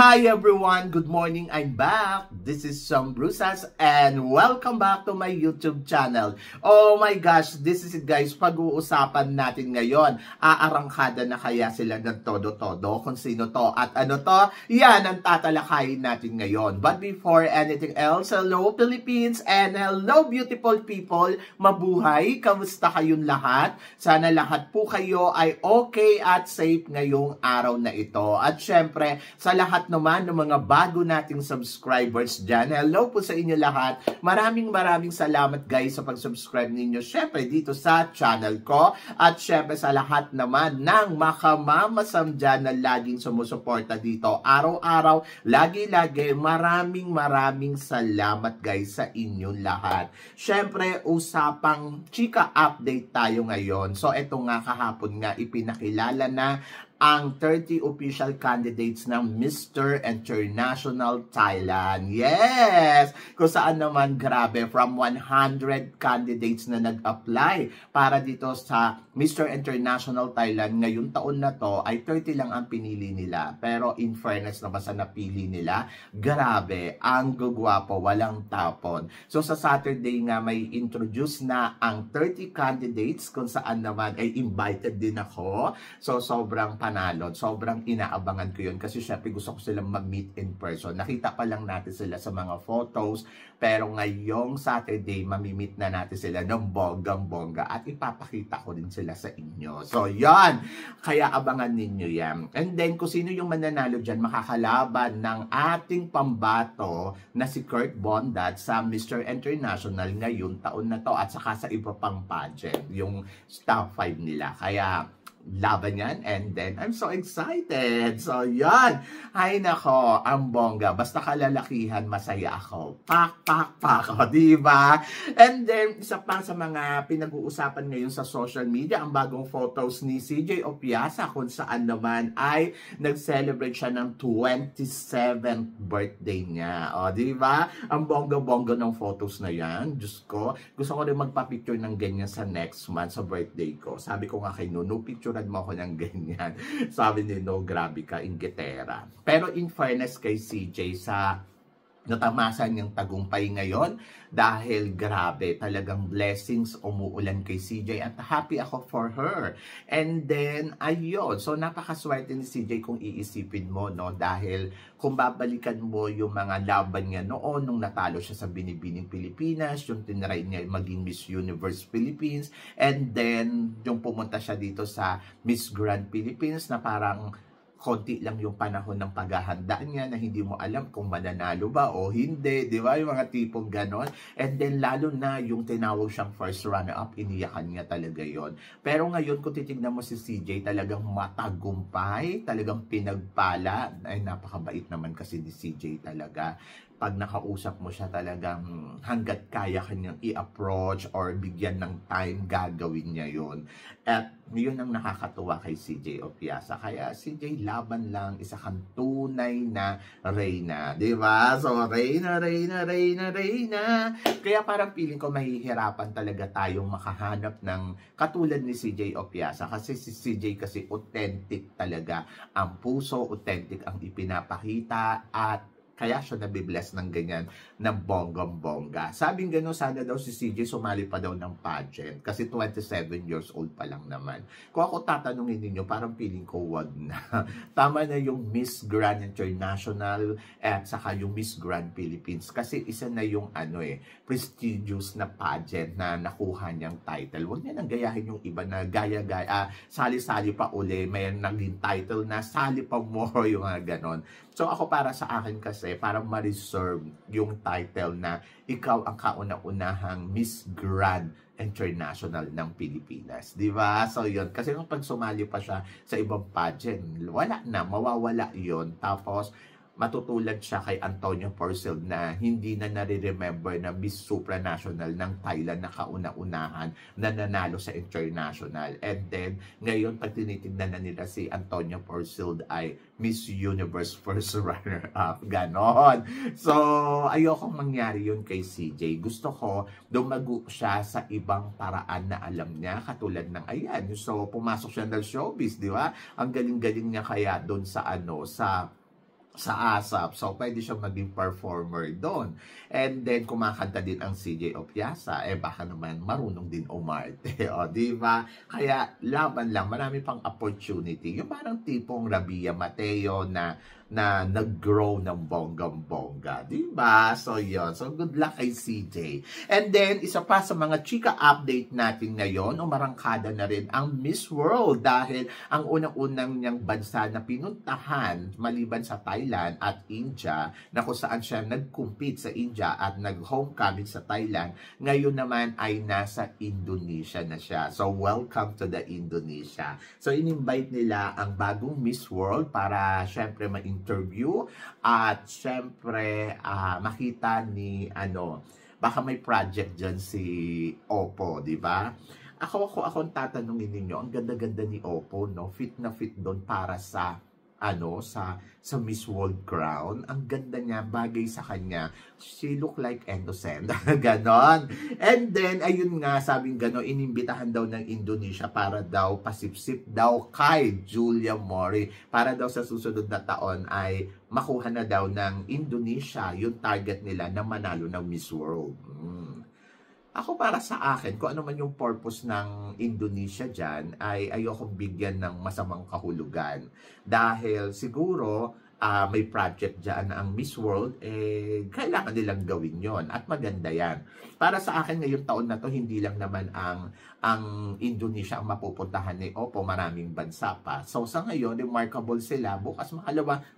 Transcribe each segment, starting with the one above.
Hi everyone! Good morning! I'm back! This is Sam Brusas and welcome back to my YouTube channel. Oh my gosh! This is it guys, pag-uusapan natin ngayon. Aarangkada na kaya sila ng todo-todo kung sino to at ano to? Yan ang tatalakayin natin ngayon. But before anything else, hello Philippines and hello beautiful people! Mabuhay! Kamusta kayong lahat? Sana lahat po kayo ay okay at safe ngayong araw na ito. At syempre, sa lahat naman ng mga bago nating subscribers dyan, hello po sa inyo lahat. Maraming salamat guys sa pag-subscribe ninyo syempre dito sa channel ko. At syempre sa lahat naman ng makamamasam dyan na laging sumusuporta dito araw-araw, lagi-lagi, maraming salamat guys sa inyong lahat. Syempre, usapang chika update tayo ngayon. So ito nga, kahapon nga ipinakilala na ang 30 official candidates ng Mr. International Thailand. Yes! Kung saan naman, grabe, from 100 candidates na nag-apply para dito sa Mr. International Thailand ngayong taon na to, ay 30 lang ang pinili nila. Pero in fairness naman sa napili nila, grabe, ang gugwapo, walang tapon. So sa Saturday nga, may introduce na ang 30 candidates kung saan naman ay invited din ako. So sobrang panalo. Sobrang inaabangan ko yun kasi syempre gusto ko silang mag-meet in person. Nakita pa lang natin sila sa mga photos, pero ngayong Saturday, mamimit na natin sila ng bonggang-bongga at ipapakita ko din sila sa inyo. So, yan! Kaya abangan ninyo yan. And then, kung sino yung mananalo dyan, makakalaban ng ating pambato na si Kurt Bondat sa Mr. International ngayong taon na to at saka sa iba pang pageant, yung top 5 nila. Kaya, laban yan, and then I'm so excited. So yan, ay nako, ang bongga, basta kalalakihan, masaya ako. Pak, o, diba? And then isa pa sa mga pinag-uusapan ngayon sa social media, ang bagong photos ni CJ Opiasa kung saan naman ay nag-celebrate siya ng 27th birthday niya. O, diba? Ang bongga-bongga ng photos na yan. Diyos ko, gusto ko rin magpa-picture ng ganyan sa next month sa birthday ko. Sabi ko nga kay Nuno, picture mo ako ng ganyan. Sabi ni No, grabe ka, inggitera. Pero in fairness kay CJ, sa natamasan niyang tagumpay ngayon dahil grabe, talagang blessings umuulan kay CJ at happy ako for her. And then, ayun, so napakaswerte ni CJ kung iisipin mo, no? Dahil kung babalikan mo yung mga laban niya noon nung natalo siya sa Binibining Pilipinas, yung tinry niya maging Miss Universe Philippines, and then yung pumunta siya dito sa Miss Grand Philippines na parang konti lang yung panahon ng paghahanda niya na hindi mo alam kung mananalo ba o hindi, di ba? Yung mga tipong ganon. And then lalo na yung tinawag siyang first runner-up, iniyakan niya talaga yon. Pero ngayon kung titignan mo si CJ, talagang matagumpay, talagang pinagpala. Ay, napakabait naman kasi ni CJ talaga. Pag nakausap mo siya, talagang hanggat kaya kanyang i-approach or bigyan ng time, gagawin niya yun. At yun ang nakakatuwa kay CJ Opiasa. Kaya CJ, laban lang, isa kang tunay na reyna. Diba? So, reyna. Kaya parang feeling ko mahihirapan talaga tayong makahanap ng katulad ni CJ Opiasa. Kasi si CJ kasi authentic talaga. Ang puso, authentic ang ipinapakita at kaya siya nabibless ng ganyan ng bonggang-bongga. Sabing gano'n, sana daw si CJ sumali pa daw ng pageant kasi 27 years old pa lang naman. Kung ako tatanungin ninyo, parang feeling ko wag na. Tama na yung Miss Grand International at saka yung Miss Grand Philippines kasi isa na yung prestigious na pageant na nakuha niyang title. Huwag niya nang gayahin yung iba na gaya-gaya, sali-sali pa uli, may naging title na sali pa more, yung mga ganon. So ako para sa akin kasi, parang ma-reserve yung title na ikaw ang kauna-unahang Miss Grand International ng Pilipinas. Diba? So yun, kasi nung pag sumali pa siya sa ibang pageant, wala na, mawawala yun. Tapos, matutulad siya kay Antonio Porcel na hindi na nare-remember na Miss Supranational ng Thailand na kauna-unahan na nanalo sa international. And then, ngayon, pag tinitignan na nila si Antonio Porcel ay Miss Universe First Runner-up. Ganon. So, ayokong mangyari yun kay CJ. Gusto ko dumago siya sa ibang paraan na alam niya, katulad ng ayan. So, pumasok siya ng showbiz, di ba? Ang galing-galing niya kaya doon sa sa ASAP. So, pwede siyang maging performer doon. And then, kumakanta din ang CJ Opiasa. Baka naman marunong din umarte. O, di ba? Kaya, laban lang. Marami pang opportunity. Yung parang tipong Rabia Mateo na nag-grow ng bonggang-bongga. Di ba? So, yun. So, good luck kay CJ. And then, isa pa sa mga chika update natin ngayon, umarangkada na rin ang Miss World dahil ang unang-unang niyang bansa na pinuntahan maliban sa Thailand at India, na kung saan siya nag-compete sa India at nag-homecoming sa Thailand, ngayon naman ay nasa Indonesia na siya. So, welcome to the Indonesia. So, in-invite nila ang bagong Miss World para syempre ma-interview at syempre makita ni baka may project dyan si Oppo, di ba? Ako ang tatanungin ninyo, ang ganda-ganda ni Oppo, no? Fit na fit doon para sa sa Miss World crown. Ang ganda niya, bagay sa kanya. She look like innocent. Ganon. And then, ayun nga, sabing ganon, inimbitahan daw ng Indonesia para daw pasipsip daw kay Julia Mori. Para daw sa susunod na taon ay makuha na daw ng Indonesia yung target nila na manalo ng Miss World. Ako para sa akin, kung ano man yung purpose ng Indonesia dyan, ay ayokong bigyan ng masamang kahulugan. Dahil siguro, may project dyan ang Miss World, kailangan nilang gawin yon at maganda yan. Para sa akin ngayong taon na to, hindi lang naman ang Indonesia ang mapupuntahan ni Oppo, maraming bansa pa. So sa ngayon, remarkable sila. Bukas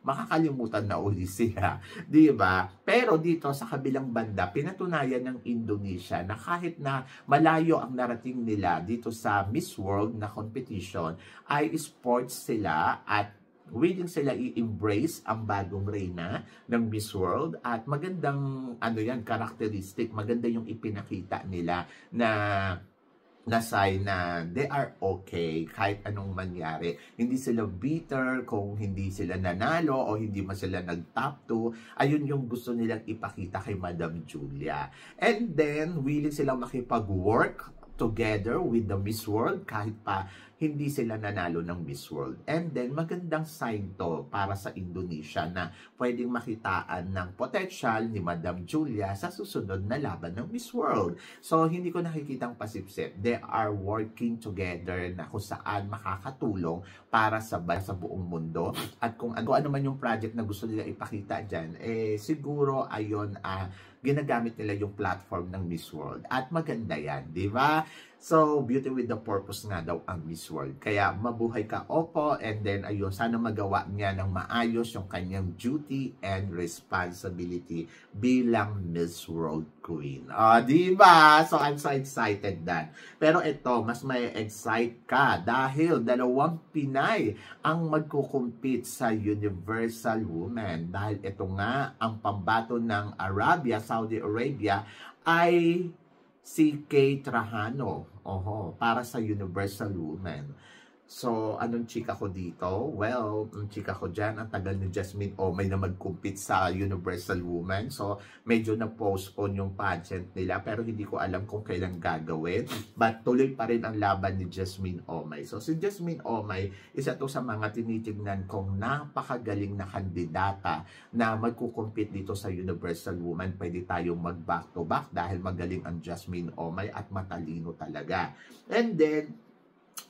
makakalimutan na uli sila. Diba? Pero dito sa kabilang banda, pinatunayan ng Indonesia na kahit na malayo ang narating nila dito sa Miss World na competition, ay sports sila at willing sila i-embrace ang bagong reyna ng Miss World at magandang characteristic, maganda yung ipinakita nila na sign na they are okay kahit anong mangyari. Hindi sila bitter kung hindi sila nanalo o hindi man sila nag-top 2. Ayun yung gusto nilang ipakita kay Madam Julia. And then, willing silang makipag-work together with the Miss World kahit pa hindi sila nanalo ng Miss World. And then, magandang sign to para sa Indonesia na pwedeng makitaan ng potential ni Madam Julia sa susunod na laban ng Miss World. So, hindi ko nakikitang pasipsip. They are working together na kung saan makakatulong para sa buong mundo. At kung ano man yung project na gusto nila ipakita dyan, siguro ayon ginagamit nila yung platform ng Miss World. At maganda yan, di ba? So, beauty with the purpose nga daw ang Miss World. Kaya, mabuhay ka, Oppo. And then, ayun, sana magawa niya ng maayos yung kanyang duty and responsibility bilang Miss World Queen. Di ba? So, I'm so excited dan. Pero ito, mas may excite ka dahil 2 Pinay ang magkukumpit sa Universal Woman. Dahil ito nga, ang pambato ng Saudi Arabia ay si Kay Trajano para sa Universal Woman. So, anong chika ko dito? Well, ang chika ko dyan, ang tagal ni Jasmine Omay na mag-compete sa Universal Woman. So, medyo na-postpone yung pageant nila, pero hindi ko alam kung kailan gagawin. But tuloy pa rin ang laban ni Jasmine Omay. So, si Jasmine Omay, isa to sa mga tinitignan kong napakagaling na kandidata na magkukumpit dito sa Universal Woman. Pwede tayong mag-back-to-back dahil magaling ang Jasmine Omay at matalino talaga. And then,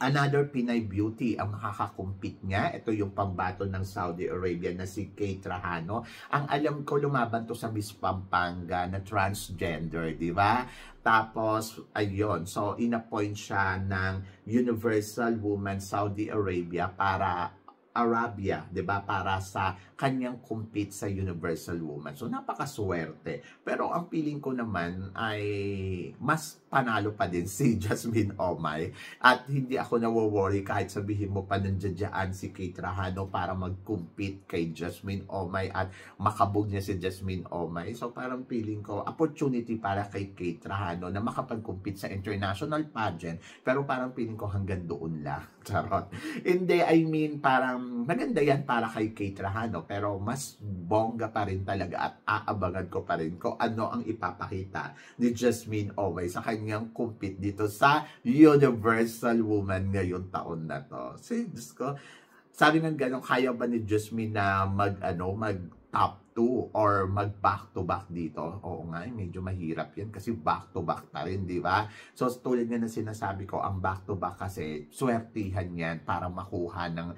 another Pinay beauty ang makakakumpit niya. Ito yung pambato ng Saudi Arabia na si Kay Trajano. Ang alam ko, lumaban to sa Miss Pampanga na transgender, di ba? Tapos, ayun. So, in-appoint siya ng Universal Woman Saudi Arabia para sa kanyang compete sa Universal Woman. So, napakaswerte. Pero ang feeling ko naman ay mas panalo pa din si Jasmine Omay. At hindi ako nawo-worry kahit sabihin mo pa nandiyan si Kay Trajano para mag-compete kay Jasmine Omay at makabog niya si Jasmine Omay. So, parang feeling ko, opportunity para kay Kay Trajano na makapag-compete sa international pageant. Pero parang feeling ko hanggang doon lang. Charot. Hindi, I mean, parang maganda yan para kay Kay Trajano. Pero mas bongga pa rin talaga at aabangan ko pa rin kung ano ang ipapakita ni Jasmine Omay sa kanyang compete dito sa Universal Woman ngayong taon na to. Diyos ko, Sabi ng gano'n, kaya ba ni Jasmine na mag top 2 or mag back to back dito? Oo nga, medyo mahirap yan kasi back to back pa rin, di ba? So tulad nga na sinasabi ko, ang back to back kasi swertihan yan para makuha ng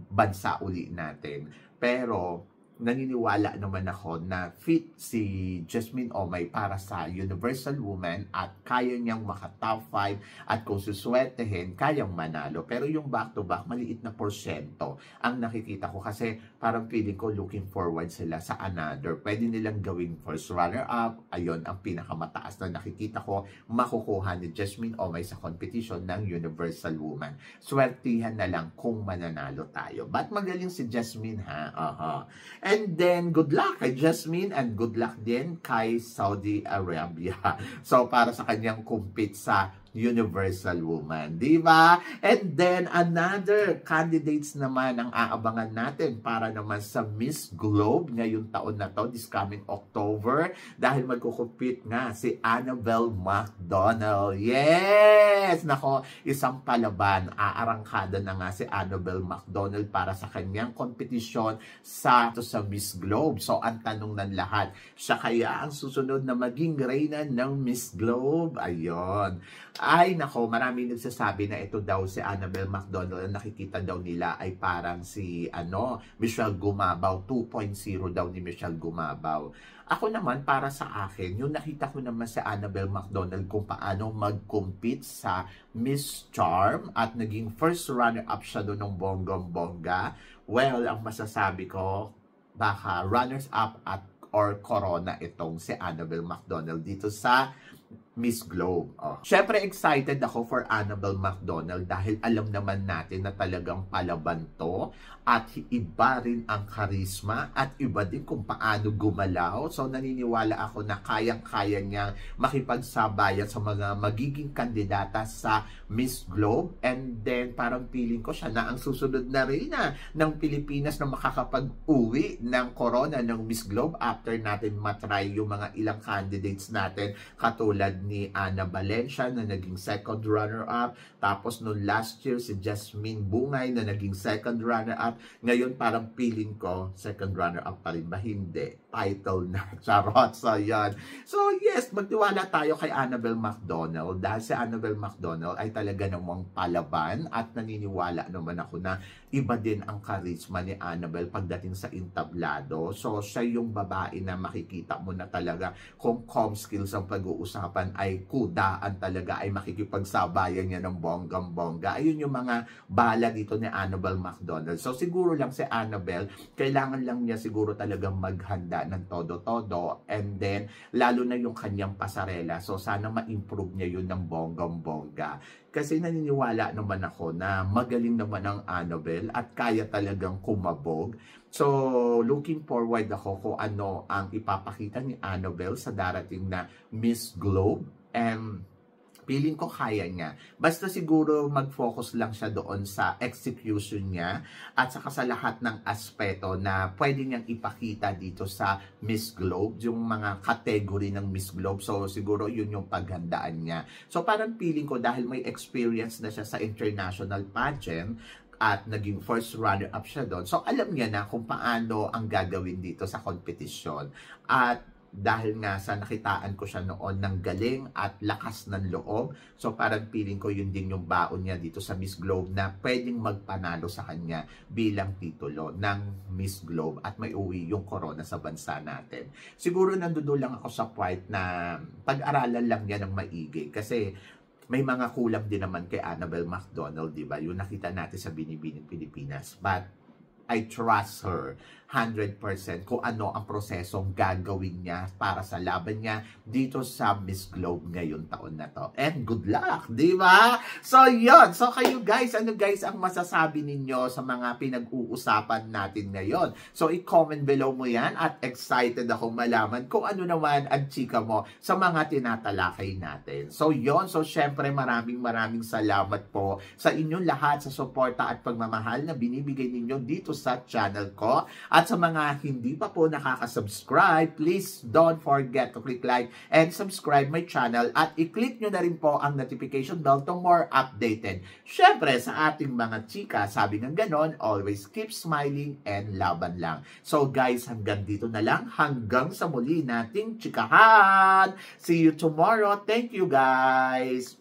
bansa uli natin. Pero naniniwala naman ako na fit si Jasmine Omay para sa Universal Woman at kaya niyang maka-top 5 at kung suswertehin, kayang manalo. Pero yung back-to-back, maliit na porsyento ang nakikita ko kasi parang feeling ko looking forward sila sa another. Pwede nilang gawing first runner-up. Ayun, ang pinakamataas na nakikita ko makukuha ni Jasmine Omay sa competition ng Universal Woman. Swertihan na lang kung mananalo tayo. But magaling si Jasmine, ha? And then, good luck kay Jasmine and good luck din kay Saudi Arabia. So, para sa kanyang compete sa Universal Woman, di ba? And then, another candidates naman ang aabangan natin para naman sa Miss Globe ngayong taon na to, this coming October, dahil magkukumpit nga si Annabelle McDonald. Yes! Nako, isang palaban. Aarangkada na nga si Annabelle McDonald para sa kanyang kompetisyon sa Miss Globe. So, ang tanong ng lahat, siya kaya ang susunod na maging reyna ng Miss Globe? Ayun. Ay, nako, maraming nagsasabi na ito daw si Annabelle McDonald. Ang nakikita daw nila ay parang si, Michelle Gumabaw. 2.0 daw ni Michelle Gumabaw. Ako naman, para sa akin, yung nakita ko naman si Annabelle McDonald kung paano mag-compete sa Miss Charm at naging first runner-up siya doon ng bonggang-bongga. Well, ang masasabi ko, baka runners-up at or corona itong si Annabelle McDonald dito sa Miss Globe. Siyempre excited ako for Annabelle McDonald dahil alam naman natin na talagang palaban to at iba rin ang karisma at iba din kung paano gumalaw. So naniniwala ako na kayang-kaya niya makipagsabayan sa mga magiging kandidata sa Miss Globe, and then parang feeling ko siya na ang susunod na reyna ng Pilipinas na makakapag-uwi ng corona ng Miss Globe after natin matry yung mga ilang candidates natin katulad ni Ana Valencia na naging second runner-up, tapos noong last year si Jasmine Bungay na naging second runner-up. Ngayon parang feeling ko second runner-up pa rin ba? Hindi. Title na. Charot. So yan. So yes, magtiwala tayo kay Annabelle McDonald dahil si Annabelle McDonald ay talaga namang palaban at naniniwala naman ako na iba din ang charisma ni Annabelle pagdating sa entablado. So siya yung babae na makikita mo na talaga kung com skills ang pag-uusapan ay kudaan talaga, ay makikipagsabayan niya ng bonggang-bongga. Ayun yung mga bala dito ni Annabelle McDonald. So siguro lang si Annabelle, kailangan lang niya siguro talagang maghanda ng todo-todo, and then lalo na yung kanyang pasarela. So sana ma-improve niya yun ng bonggang-bongga. Kasi naniniwala naman ako na magaling naman ang Annabelle at kaya talagang kumabog. So, looking forward ako kung ano ang ipapakita ni Annabelle sa darating na Miss Globe. And feeling ko kaya niya. Basta siguro mag-focus lang siya doon sa execution niya at saka sa lahat ng aspeto na pwede niyang ipakita dito sa Miss Globe, yung mga category ng Miss Globe. So siguro yun yung paghandaan niya. So parang feeling ko dahil may experience na siya sa international pageant at naging first runner-up siya doon. So alam niya na kung paano ang gagawin dito sa competition. At dahil nga sa nakitaan ko siya noon ng galing at lakas ng loob, so parang feeling ko yun din yung baon niya dito sa Miss Globe na pwedeng magpanalo sa kanya bilang titulo ng Miss Globe at may uwi yung corona sa bansa natin. Siguro nandoon lang ako sa part na pag-aralan lang niya ng maigi kasi may mga kulang din naman kay Annabelle McDonald, di ba? Yung nakita natin sa Binibining Pilipinas. But I trust her 100% kung ano ang prosesong gagawin niya para sa laban niya dito sa Miss Globe ngayon taon na to. And good luck, di ba? So, yun. So, kayo guys, ano guys ang masasabi ninyo sa mga pinag-uusapan natin ngayon? So, i-comment below mo yan at excited ako malaman kung ano naman ang chika mo sa mga tinatalakay natin. So, yun. So, syempre, maraming salamat po sa inyong lahat sa suporta at pagmamahal na binibigay ninyo dito sa channel ko. At sa mga hindi pa po nakaka-subscribe, please don't forget to click like and subscribe my channel at i-click nyo na rin po ang notification bell to more updated. Syempre, sa ating mga chika, sabi ng ganon, always keep smiling and laban lang. So guys, hanggang dito na lang. Hanggang sa muli nating chikahan. See you tomorrow. Thank you guys.